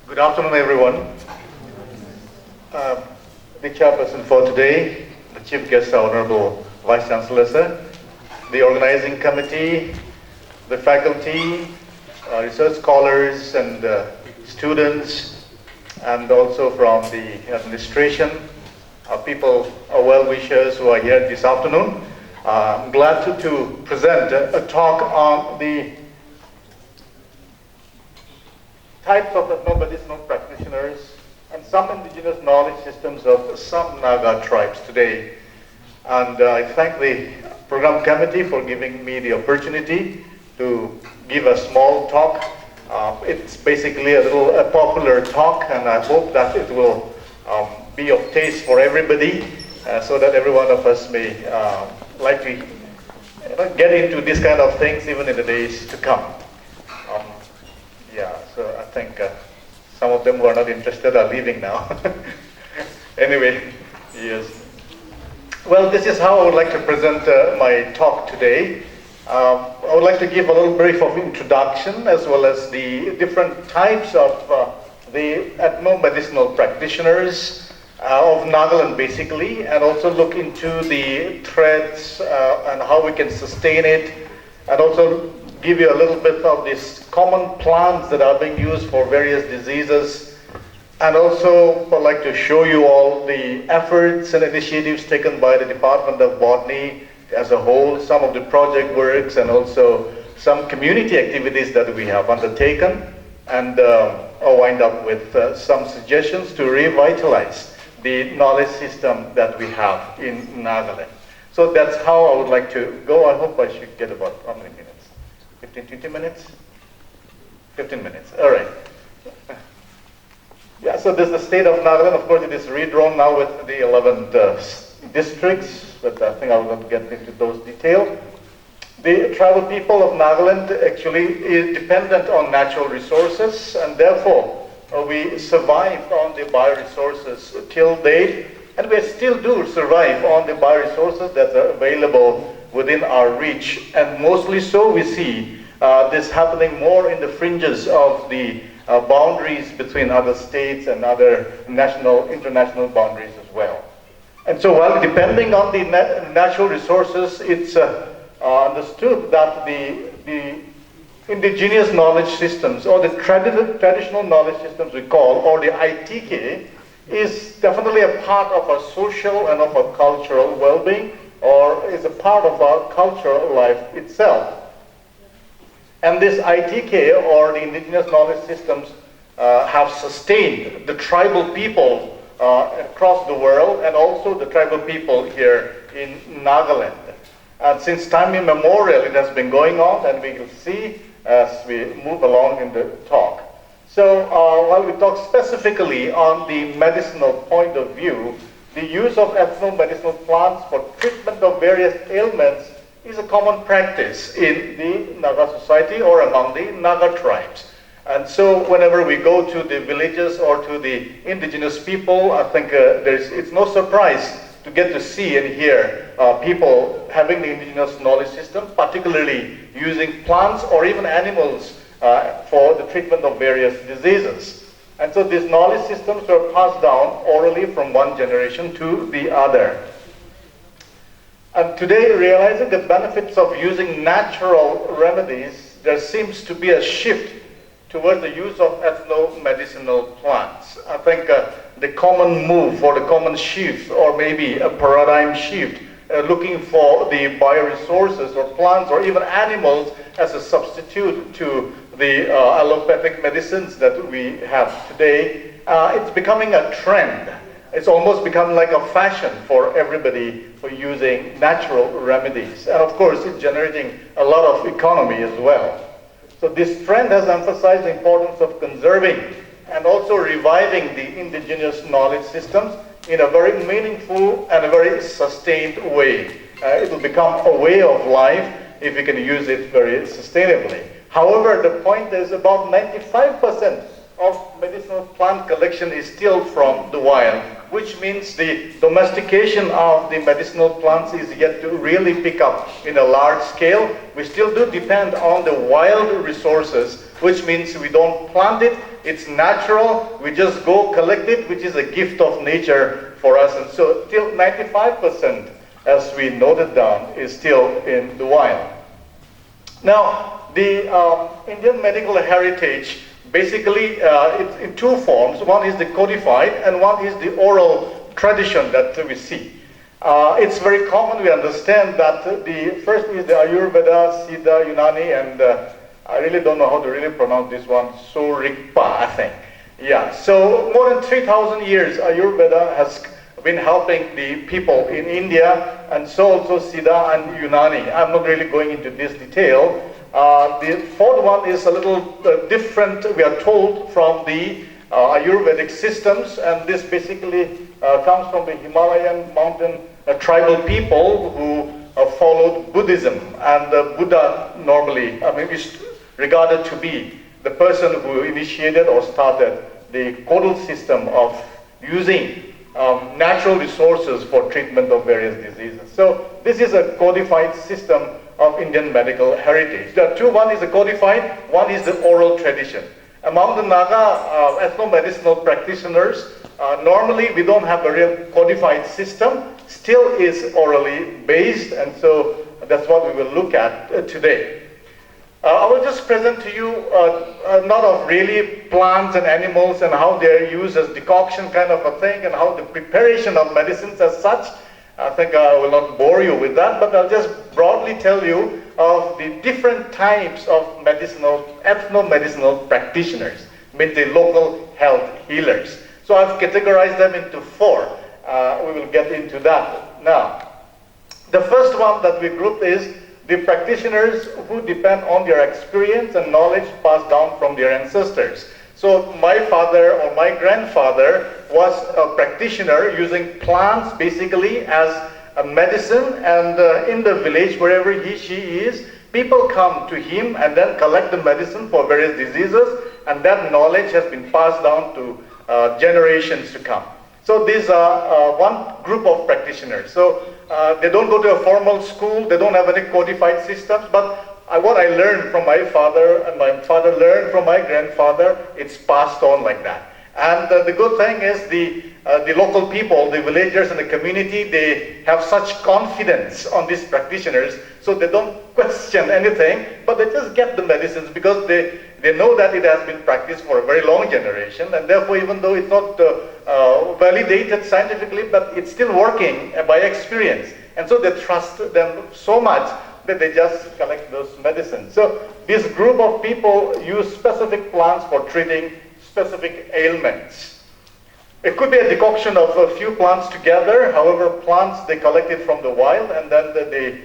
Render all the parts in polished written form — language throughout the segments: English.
Good afternoon, everyone. The chairperson for today, the chief guest, Honorable Vice Chancellor, sir, the organizing committee, the faculty, research scholars and students, and also from the administration, people, well-wishers who are here this afternoon. I'm glad to present a talk on the types of ethno-medicinal practitioners and some indigenous knowledge systems of some Naga tribes today. And I thank the program committee for giving me the opportunity to give a small talk. It's basically a popular talk, and I hope that it will be of taste for everybody, so that every one of us may likely get into this kind of things even in the days to come. So I think some of them who are not interested are leaving now. Anyway, yes. Well, this is how I would like to present my talk today. I would like to give a little brief of introduction as well as the different types of the ethno-medicinal practitioners of Nagaland basically, and also look into the threads and how we can sustain it, and also give you a little bit of these common plants that are being used for various diseases, and also I'd like to show you all the efforts and initiatives taken by the Department of Botany as a whole, some of the project works, and also some community activities that we have undertaken, and I'll wind up with some suggestions to revitalize the knowledge system that we have in Nagaland. So that's how I would like to go. I hope I should get about how many minutes? 15, 20 minutes? 15 minutes, all right. Yeah, so this is the state of Nagaland. Of course, it is redrawn now with the 11 districts, but I think I will not get into those details. The tribal people of Nagaland actually is dependent on natural resources, and therefore we survived on the bioresources till date, and we still do survive on the bioresources that are available within our reach, and mostly so we see this happening more in the fringes of the boundaries between other states and other national, international boundaries as well. And so while depending on the natural resources, it's understood that the indigenous knowledge systems, or the traditional knowledge systems we call, or the ITK, is definitely a part of our social and of our cultural well-being, or is a part of our cultural life itself. And this ITK, or the indigenous knowledge systems, have sustained the tribal people across the world, and also the tribal people here in Nagaland. And since time immemorial, it has been going on, and we will see as we move along in the talk. So while we talk specifically on the medicinal point of view, the use of ethno-medicinal plants for treatment of various ailments is a common practice in the Naga society or among the Naga tribes. And so whenever we go to the villages or to the indigenous people, I think it's no surprise to get to see and hear people having the indigenous knowledge system, particularly using plants or even animals for the treatment of various diseases. And so these knowledge systems were passed down orally from one generation to the other. And today, realizing the benefits of using natural remedies, there seems to be a shift towards the use of ethno-medicinal plants. I think the common move, or the common shift, or maybe a paradigm shift, looking for the bioresources or plants or even animals as a substitute to the allopathic medicines that we have today, it's becoming a trend. It's almost become like a fashion for everybody for using natural remedies. And of course, it's generating a lot of economy as well. So this trend has emphasized the importance of conserving and also reviving the indigenous knowledge systems in a very meaningful and a very sustained way. It will become a way of life if we can use it very sustainably. However, the point is about 95% of medicinal plant collection is still from the wild, which means the domestication of the medicinal plants is yet to really pick up in a large scale. We still do depend on the wild resources, which means we don't plant it, It's natural. We just go collect it, which is a gift of nature for us. And so till 95%, as we noted down, is still in the wild. Now, the Indian medical heritage, basically, it's in two forms. One is the codified, and one is the oral tradition that we see. It's very common, we understand, that the first is the Ayurveda, Siddha, Unani, and I really don't know how to really pronounce this one, Sorikpa, I think. Yeah, so more than 3,000 years Ayurveda has been helping the people in India, and so also Siddha and Unani. I'm not really going into this detail. The fourth one is a little different, we are told, from the Ayurvedic systems, and this basically comes from the Himalayan mountain tribal people who followed Buddhism. And Buddha normally, is regarded to be the person who initiated or started the caudal system of using natural resources for treatment of various diseases. So this is a codified system of Indian medical heritage. There are two. One is the codified, one is the oral tradition. Among the Naga ethno-medicinal practitioners, normally we don't have a real codified system, still is orally based, and so that's what we will look at today. I will just present to you not of really plants and animals and how they're used as decoction kind of a thing, and how the preparation of medicines as such. I think I will not bore you with that, but I'll just broadly tell you of the different types of ethno-medicinal practitioners, means the local health healers. So I've categorized them into four. We will get into that now. The first one that we grouped is the practitioners who depend on their experience and knowledge passed down from their ancestors. So my father or my grandfather was a practitioner using plants basically as a medicine, and in the village, wherever she is, people come to him and then collect the medicine for various diseases, and that knowledge has been passed down to generations to come. So these are one group of practitioners. So they don't go to a formal school, they don't have any codified systems, but what I learned from my father and my father learned from my grandfather, it's passed on like that. And the good thing is the local people, the villagers and the community, they have such confidence on these practitioners, so they don't question anything, but they just get the medicines because they know that it has been practiced for a very long generation, and therefore even though it's not validated scientifically, but it's still working by experience. And so they trust them so much that they just collect those medicines. So this group of people use specific plants for treating specific ailments. It could be a decoction of a few plants together. However, plants, they collect it from the wild, and then they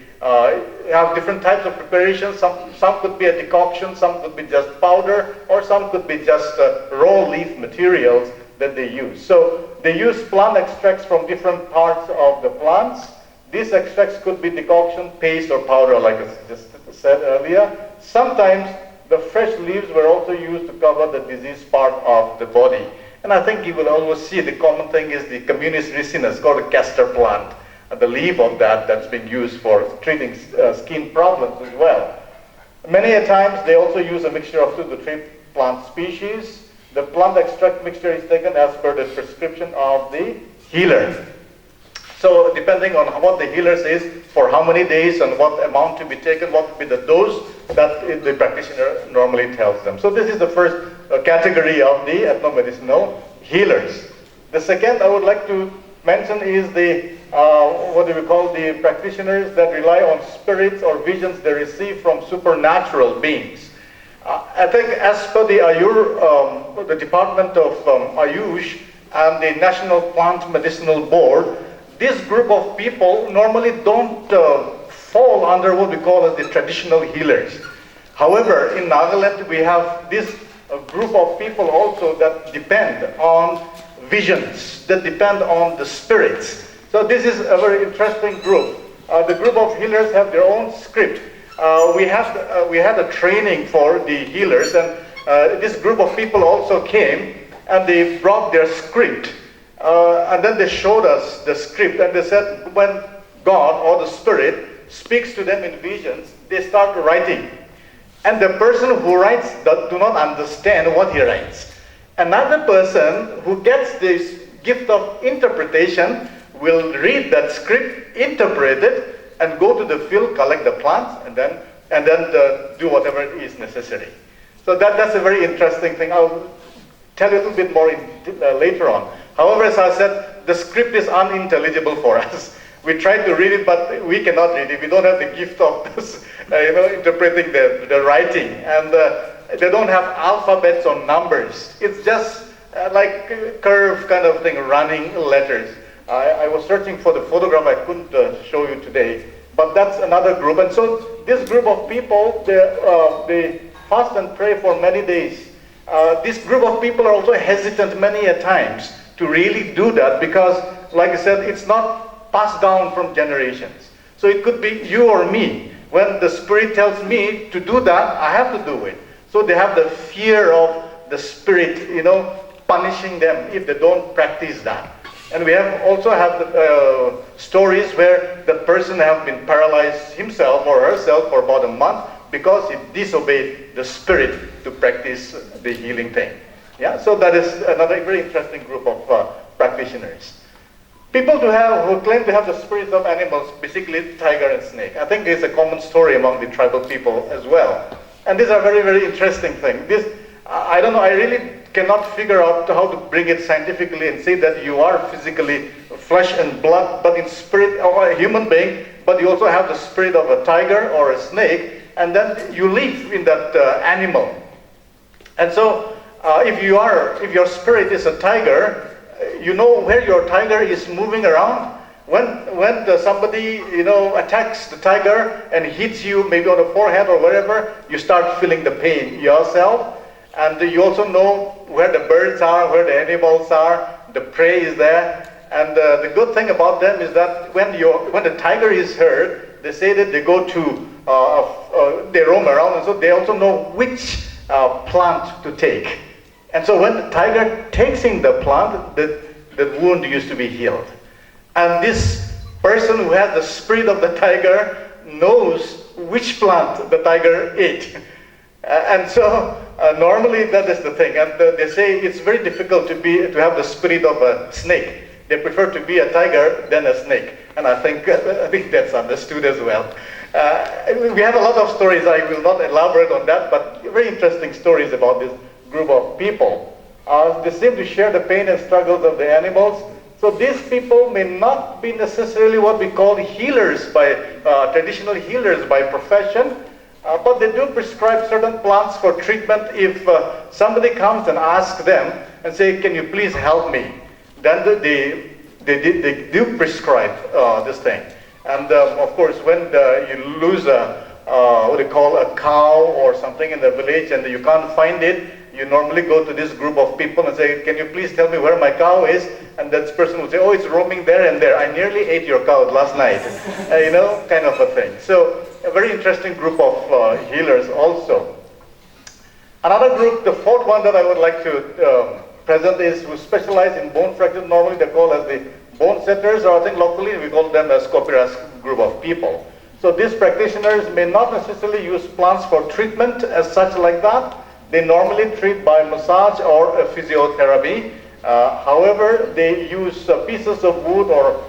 have different types of preparations. Some could be a decoction, some could be just powder, or some could be just raw leaf materials that they use. So they use plant extracts from different parts of the plants. These extracts could be decoction, paste, or powder, like I just said earlier. Sometimes the fresh leaves were also used to cover the diseased part of the body. And I think you will always see the common thing is the communis ricinus, called a castor plant. The leaf of that's been used for treating skin problems as well. Many a times they also use a mixture of 2 to 3 plant species. The plant extract mixture is taken as per the prescription of the healer. So depending on what the healer says, for how many days and what amount to be taken, what will be the dose, that the practitioner normally tells them. So this is the first category of the ethno-medicinal healers. The second I would like to mention is the, what do we call, the practitioners that rely on spirits or visions they receive from supernatural beings. I think as per the the Department of Ayush and the National Plant Medicinal Board, this group of people normally don't fall under what we call as the traditional healers. However, in Nagaland we have this group of people also that depend on visions, that depend on the spirits. So this is a very interesting group. The group of healers have their own script. We had a training for the healers, and this group of people also came and they brought their script. And then they showed us the script, and they said when God or the Spirit speaks to them in visions, they start writing. And the person who writes do not understand what he writes. Another person who gets this gift of interpretation will read that script, interpret it, and go to the field, collect the plants, and then do whatever is necessary. So that's a very interesting thing. I'll tell you a little bit more later on. However, as I said, the script is unintelligible for us. We try to read it, but we cannot read it. We don't have the gift of this, interpreting the writing. And they don't have alphabets or numbers. It's just like a curve kind of thing, running letters. I was searching for the photograph. I couldn't show you today. But that's another group. And so this group of people, they fast and pray for many days. This group of people are also hesitant many a times to really do that because, like I said, it's not passed down from generations. So it could be you or me. When the Spirit tells me to do that, I have to do it. So they have the fear of the Spirit, punishing them if they don't practice that. And we also have stories where the person have been paralyzed himself or herself for about a month because he disobeyed the Spirit to practice the healing thing. Yeah, so that is another very interesting group of practitioners. People who claim to have the spirits of animals, basically tiger and snake. I think it's a common story among the tribal people as well. And these are very, very interesting things. I don't know, I really cannot figure out how to bring it scientifically and say that you are physically flesh and blood, but in spirit of a human being, but you also have the spirit of a tiger or a snake, and then you live in that animal. And so, if your spirit is a tiger, you know where your tiger is moving around. When somebody attacks the tiger and hits you maybe on the forehead or wherever, you start feeling the pain yourself. And you also know where the birds are, where the animals are, the prey is there. And the good thing about them is that when the tiger is hurt, they say that they go to, they roam around, and so they also know which plant to take. And so when the tiger takes in the plant, the wound used to be healed. And this person who has the spirit of the tiger knows which plant the tiger ate. And so normally that is the thing. And they say it's very difficult to have the spirit of a snake. They prefer to be a tiger than a snake. And I think that's understood as well. We have a lot of stories. I will not elaborate on that, but very interesting stories about this group of people. They seem to share the pain and struggles of the animals. So these people may not be necessarily what we call healers traditional healers by profession, but they do prescribe certain plants for treatment. If somebody comes and asks them and say, "Can you please help me?" then they do prescribe this thing. And of course, when you lose what they call a cow or something in the village and you can't find it, you normally go to this group of people and say, "Can you please tell me where my cow is?" And that person will say, "Oh, it's roaming there and there. I nearly ate your cow last night." Kind of a thing. So a very interesting group of healers also. Another group, the fourth one that I would like to present is who specialize in bone fractures. Normally they're called as the bone setters, or I think locally we call them as Hqrs group of people. So these practitioners may not necessarily use plants for treatment as such like that. They normally treat by massage or physiotherapy. However, they use pieces of wood or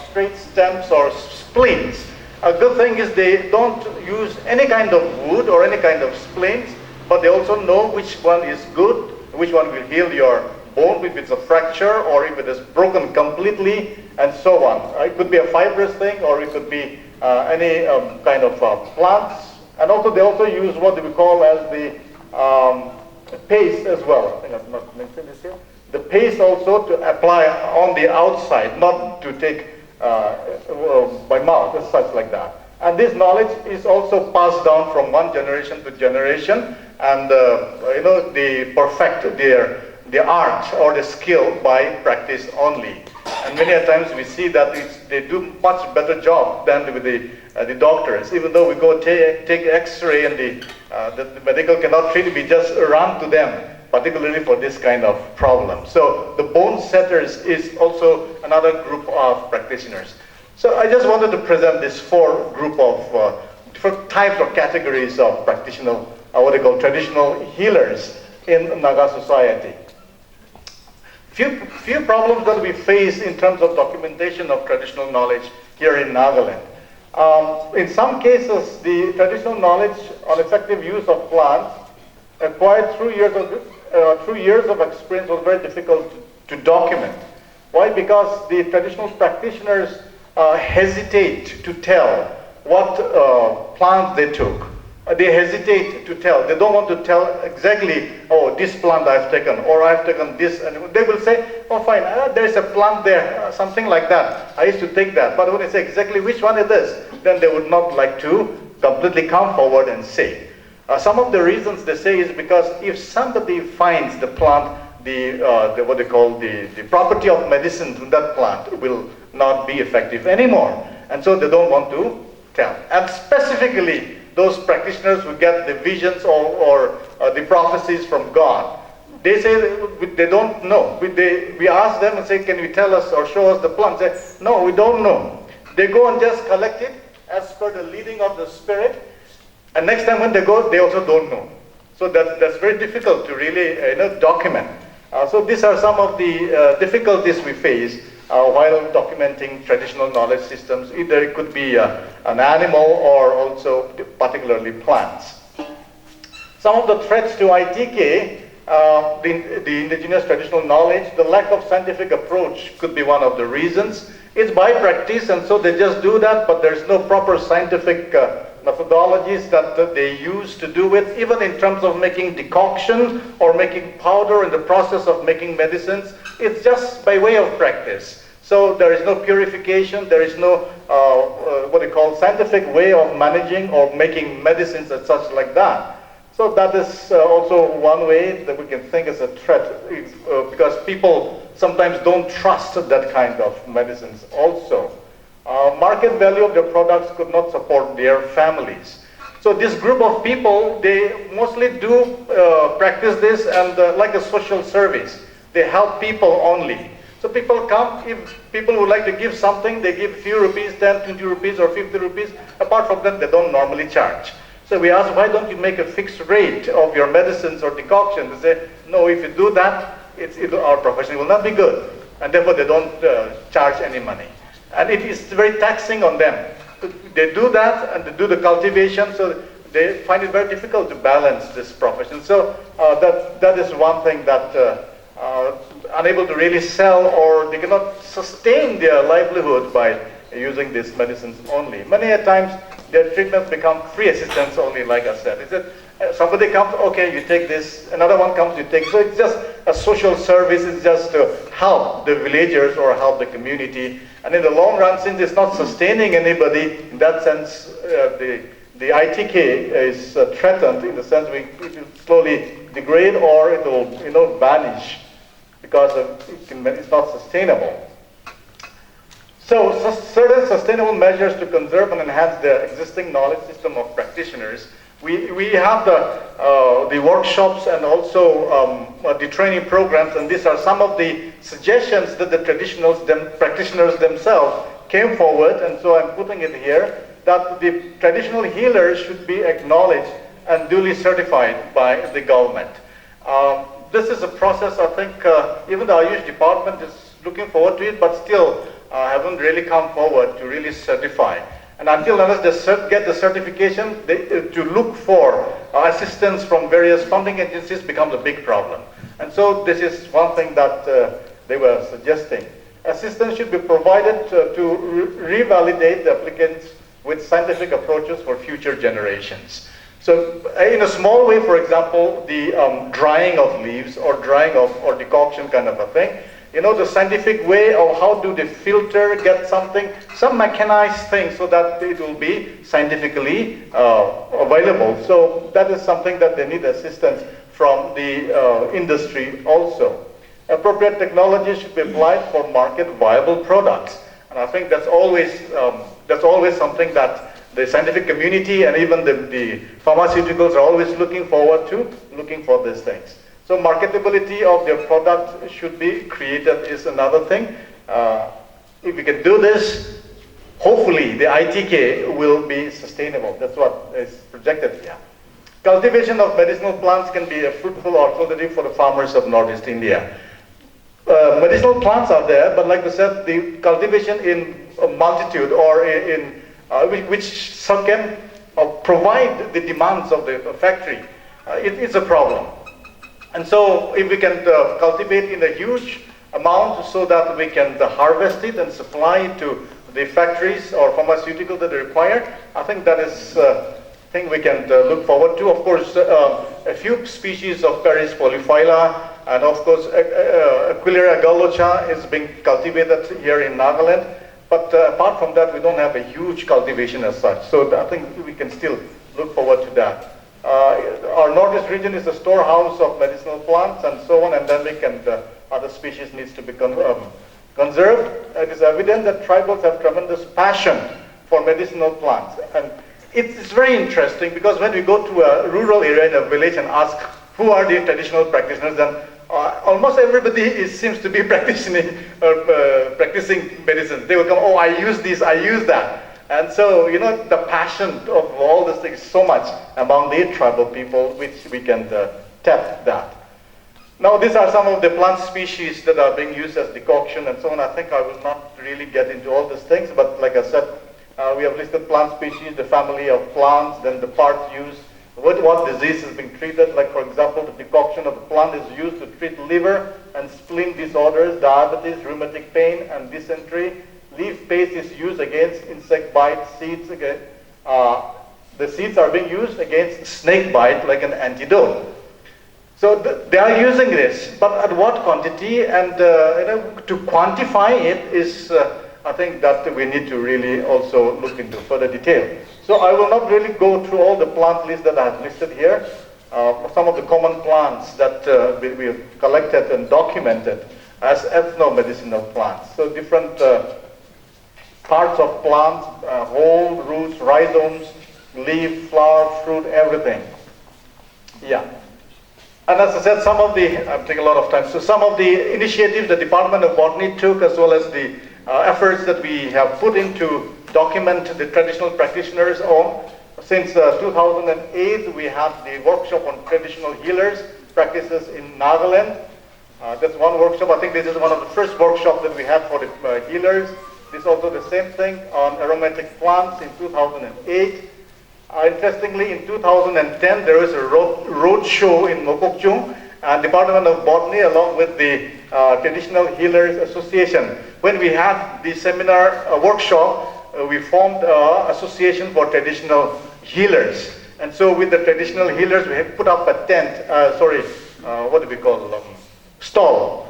straight stems or splints. A good thing is they don't use any kind of wood or any kind of splints, but they also know which one is good, which one will heal your bone if it's a fracture or if it is broken completely, and so on. It could be a fibrous thing, or it could be any kind of plants. And also they also use what we call as the paste as well. I think I've not mentioned this here. The paste also to apply on the outside, not to take by mouth, as such like that. And this knowledge is also passed down from one generation to generation, and they perfect the art or the skill by practice only. And many a times we see that they do much better job than with the doctors. Even though we go take X-ray and the medical cannot treat it, we just run to them, particularly for this kind of problem. So the bone setters is also another group of practitioners. So I just wanted to present this four group of different types or categories of practitioner, what they call traditional healers in Naga society. Few problems that we face in terms of documentation of traditional knowledge here in Nagaland. In some cases, the traditional knowledge on effective use of plants acquired through years of experience was very difficult to document. Why? Because the traditional practitioners hesitate to tell what plants they took. They hesitate to tell. They don't want to tell exactly, oh, this plant I've taken, or I've taken this. And they will say, oh, fine, there's a plant there, something like that. I used to take that. But when they say exactly which one it is, then they would not like to completely come forward and say. Some of the reasons they say is because if somebody finds the plant, what they call the property of medicine from that plant will not be effective anymore. And so they don't want to tell. And specifically, those practitioners who get the visions or the prophecies from God, they say they don't know. We ask them and say, can you tell us or show us the plant? They say, no, we don't know. They go and just collect it as per the leading of the Spirit. And next time when they go, they also don't know. So that's very difficult to really document. So these are some of the difficulties we face while documenting traditional knowledge systems. Either it could be an animal or also particularly plants. Some of the threats to ITK, the indigenous traditional knowledge, the lack of scientific approach could be one of the reasons. It's by practice, and so they just do that, but there's no proper scientific methodologies that they use to do it, even in terms of making decoction or making powder in the process of making medicines. It's just by way of practice. So there is no purification, there is no what they call scientific way of managing or making medicines and such like that. So that is also one way that we can think as a threat, because people sometimes don't trust that kind of medicines also. Market value of their products could not support their families. So this group of people, they mostly do practice this and like a social service. They help people only. So people come, if people would like to give something, they give a few rupees, 10, 20 rupees or 50 rupees. Apart from that, they don't normally charge. So we ask, why don't you make a fixed rate of your medicines or decoctions? They say, no, if you do that, our profession will not be good. And therefore they don't charge any money. And it is very taxing on them. They do that and they do the cultivation, so they find it very difficult to balance this profession. So that is one thing that unable to really sell, or they cannot sustain their livelihood by using these medicines only. Many a times their treatments become free assistance only, like I said. Is it somebody comes, okay, you take this, another one comes, you take. So it's just a social service, it's just to help the villagers or help the community. And in the long run, since it's not sustaining anybody, in that sense, the ITK is threatened in the sense it will slowly degrade or it will vanish because it's not sustainable. So certain sustainable measures to conserve and enhance the existing knowledge system of practitioners. We have the workshops and also the training programs, and these are some of the suggestions that the practitioners themselves came forward, and so I'm putting it here, that the traditional healers should be acknowledged and duly certified by the government. This is a process, I think, even the Ayush department is looking forward to it, but still haven't really come forward to really certify. And until unless they get the certification, to look for assistance from various funding agencies becomes a big problem. And so this is one thing that they were suggesting. Assistance should be provided to revalidate the applicants with scientific approaches for future generations. So in a small way, for example, the drying of leaves or drying of or decoction kind of a thing, the scientific way of how do they filter, get some mechanized thing so that it will be scientifically available. So that is something that they need assistance from the industry also. Appropriate technology should be applied for market viable products. And I think that's always something that the scientific community and even the pharmaceuticals are always looking forward to, looking for these things. So marketability of their product should be created is another thing. If we can do this, hopefully the ITK will be sustainable. That's what is projected here. Cultivation of medicinal plants can be a fruitful alternative for the farmers of Northeast India. medicinal plants are there, but like I said, the cultivation in a multitude or which can provide the demands of the factory, it's a problem. And so if we can cultivate in a huge amount so that we can harvest it and supply it to the factories or pharmaceuticals that are required, I think that is thing we can look forward to. Of course, a few species of Hqrs polyphylla, and of course, Aquileia gallocha is being cultivated here in Nagaland. But apart from that, we don't have a huge cultivation as such. So I think we can still look forward to that. Our northeast region is a storehouse of medicinal plants and so on, and then we can, other species needs to be conserved. It is evident that tribals have tremendous passion for medicinal plants. And it's very interesting because when we go to a rural area in a village and ask who are the traditional practitioners, then almost everybody seems to be practicing medicine. They will come, oh, I use this, I use that. And so, you know, the passion of all these things so much among the tribal people, which we can tap that. Now, these are some of the plant species that are being used as decoction and so on. I think I will not really get into all these things, but like I said, we have listed plant species, the family of plants, then the parts used, what disease is being treated. Like, for example, the decoction of the plant is used to treat liver and spleen disorders, diabetes, rheumatic pain, and dysentery. Leaf paste is used against insect bite. Seeds, again, the seeds are being used against snake bite like an antidote. So they are using this, but at what quantity and you know, to quantify it is, I think that we need to really also look into further detail. So I will not really go through all the plant lists that I have listed here. Some of the common plants that we have collected and documented as ethnomedicinal plants. So different parts of plants, whole, roots, rhizomes, leaf, flower, fruit, everything. Yeah. And as I said, some of the, I'm taking a lot of time, so some of the initiatives the Department of Botany took, as well as the efforts that we have put into document the traditional practitioners on. Since 2008, we had the workshop on traditional healers practices in Nagaland. That's one workshop. I think this is one of the first workshops that we had for the healers. This is also the same thing on aromatic plants in 2008. Interestingly, in 2010, there was a road show in Mokokchung, and Department of Botany, along with the Traditional Healers Association. When we had the seminar workshop, we formed an association for traditional healers. And so with the traditional healers, we have put up a tent, what do we call them? Stall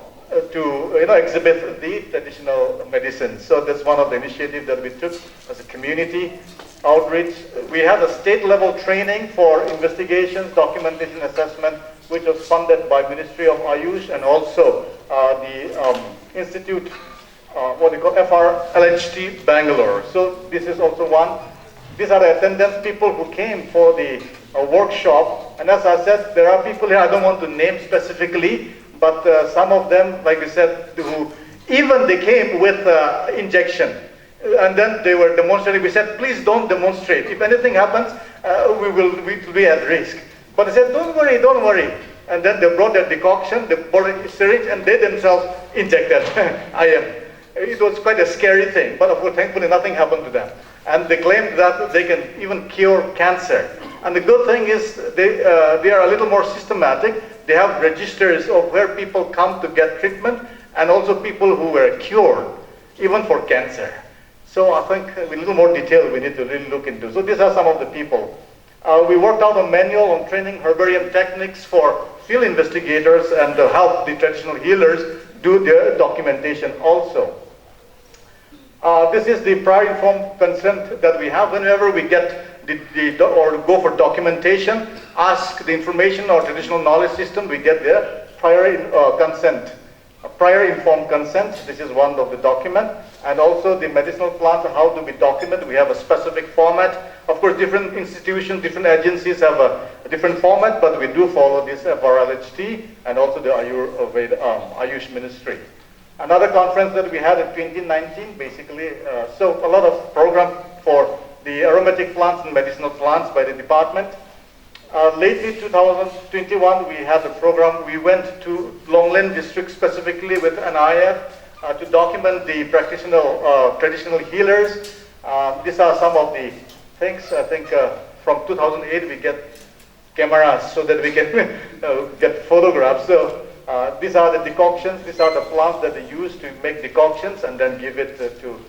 to exhibit the traditional medicine. So that's one of the initiatives that we took as a community outreach. We had a state level training for investigations, documentation, assessment, which was funded by Ministry of Ayush and also the Institute, FRLHT Bangalore. So this is also one. These are the attendance people who came for the workshop. And as I said, there are people here I don't want to name specifically, but some of them, like we said, who even they came with injection. And then they were demonstrating. We said, please don't demonstrate. If anything happens, we will be at risk. But they said, don't worry, don't worry. And then they brought their decoction, they brought a syringe, and they themselves injected IM. It was quite a scary thing, but of course, thankfully, nothing happened to them. And they claimed that they can even cure cancer. And the good thing is they are a little more systematic. They have registers of where people come to get treatment, and also people who were cured, even for cancer. So I think with a little more detail we need to really look into. So these are some of the people. We worked out a manual on training herbarium techniques for field investigators and to help the traditional healers do their documentation also. This is the prior informed consent that we have. Whenever we get or go for documentation, ask the information or traditional knowledge system, we get their prior consent. Prior informed consent, this is one of the document, and also the medicinal plant, how do we document? We have a specific format. Of course, different institutions, different agencies have a different format, but we do follow this FRLHT and also the Ayush Ministry. Another conference that we had in 2019, basically, so a lot of program for the aromatic plants and medicinal plants by the department. Lately, 2021, we had a program. We went to Longland district specifically with NIF to document the traditional healers. These are some of the things. I think from 2008 we get cameras so that we can get photographs. So these are the decoctions. These are the plants that they use to make decoctions and then give it to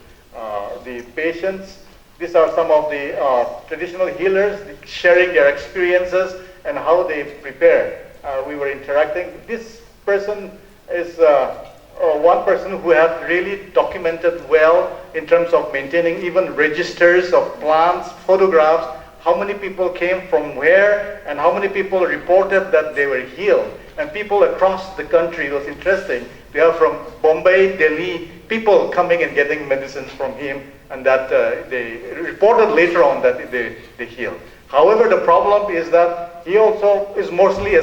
the patients. These are some of the traditional healers sharing their experiences and how they prepare. We were interacting. This person is one person who has really documented well in terms of maintaining even registers of plants, photographs, how many people came from where, and how many people reported that they were healed. And people across the country, it was interesting. We have from Bombay, Delhi, people coming and getting medicines from him, and that they reported later on that they healed. However, the problem is that he also is mostly a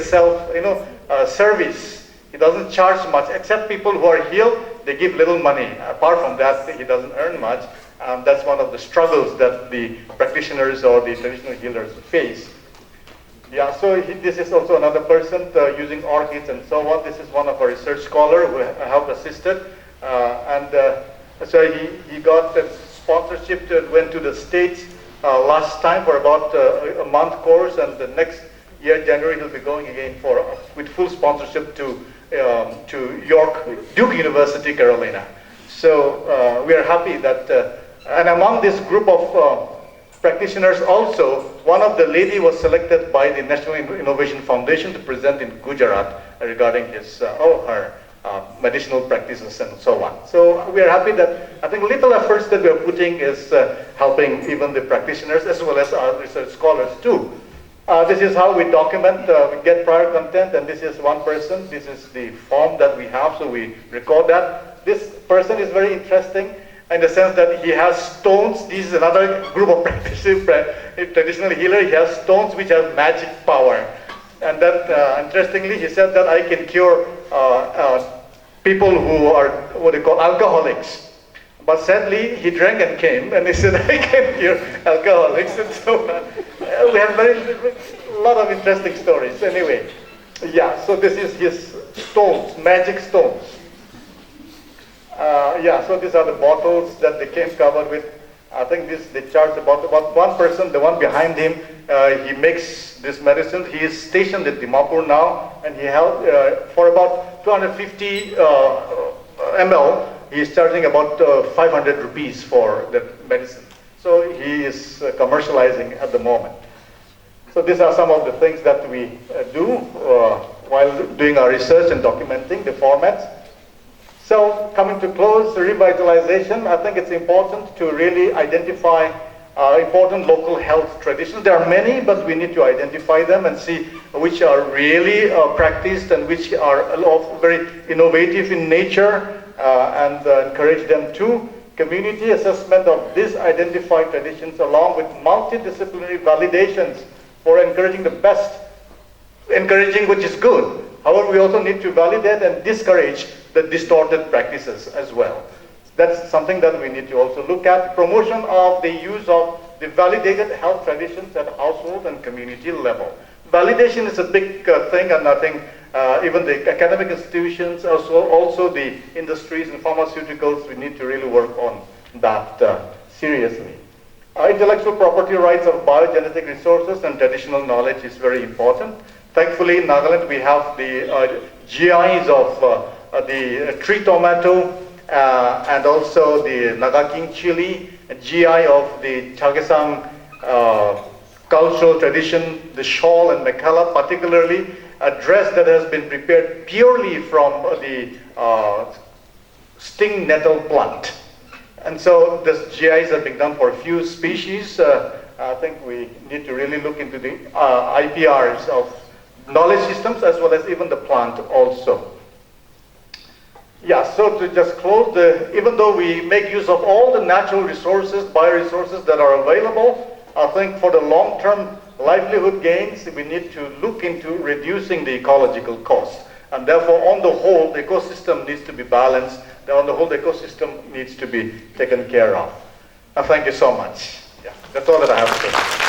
service. He doesn't charge much, except people who are healed, they give little money. Apart from that, he doesn't earn much. That's one of the struggles that the practitioners or the traditional healers face. Yeah, so this is also another person using orchids and so on. This is one of our research scholars who helped assisted. So he got a sponsorship went to the States last time for about a month course, and the next year, January, he'll be going again with full sponsorship to Duke University, Carolina. So we are happy that, and among this group of practitioners also, one of the lady was selected by the National Innovation Foundation to present in Gujarat regarding her medicinal practices and so on. So we are happy that I think little efforts that we are putting is helping even the practitioners as well as our research scholars too. This is how we document, we get prior content, and this is one person. This is the form that we have, so we record that. This person is very interesting in the sense that he has stones. This is another group of traditional healer. He has stones which have magic power. And then, interestingly, he said that I can cure people who are what they call alcoholics. But sadly, he drank and came, and he said, I can cure alcoholics. And so we have a lot of interesting stories. Anyway, yeah, so this is his stones, magic stones. Yeah, so these are the bottles that they came covered with. I think they charge about one person, the one behind him, he makes this medicine. He is stationed at Dimapur now, and he held for about 250 ml. He is charging about 500 rupees for the medicine. So he is commercializing at the moment. So these are some of the things that we do while doing our research and documenting the formats. So coming to close, revitalization, I think it's important to really identify important local health traditions. There are many, but we need to identify them and see which are really practiced and which are very innovative in nature, and encourage them to. Community assessment of these identified traditions along with multidisciplinary validations for encouraging the best, encouraging which is good. However, we also need to validate and discourage the distorted practices as well. That's something that we need to also look at. Promotion of the use of the validated health traditions at household and community level. Validation is a big thing, and I think even the academic institutions, also the industries and pharmaceuticals, we need to really work on that seriously. Intellectual property rights of biogenetic resources and traditional knowledge is very important. Thankfully, in Nagaland, we have the GIs of the tree tomato and also the Naga King chili, GI of the Chagesang cultural tradition, the shawl and mekhala, particularly a dress that has been prepared purely from the sting nettle plant. And so these GIs have been done for a few species. I think we need to really look into the IPRs of knowledge systems as well as even the plant also. Yeah, so to just close, even though we make use of all the natural resources, bioresources that are available, I think for the long-term livelihood gains, we need to look into reducing the ecological cost. And therefore, on the whole, the ecosystem needs to be balanced. On the whole, the ecosystem needs to be taken care of. Thank you so much. Yeah, that's all that I have to say.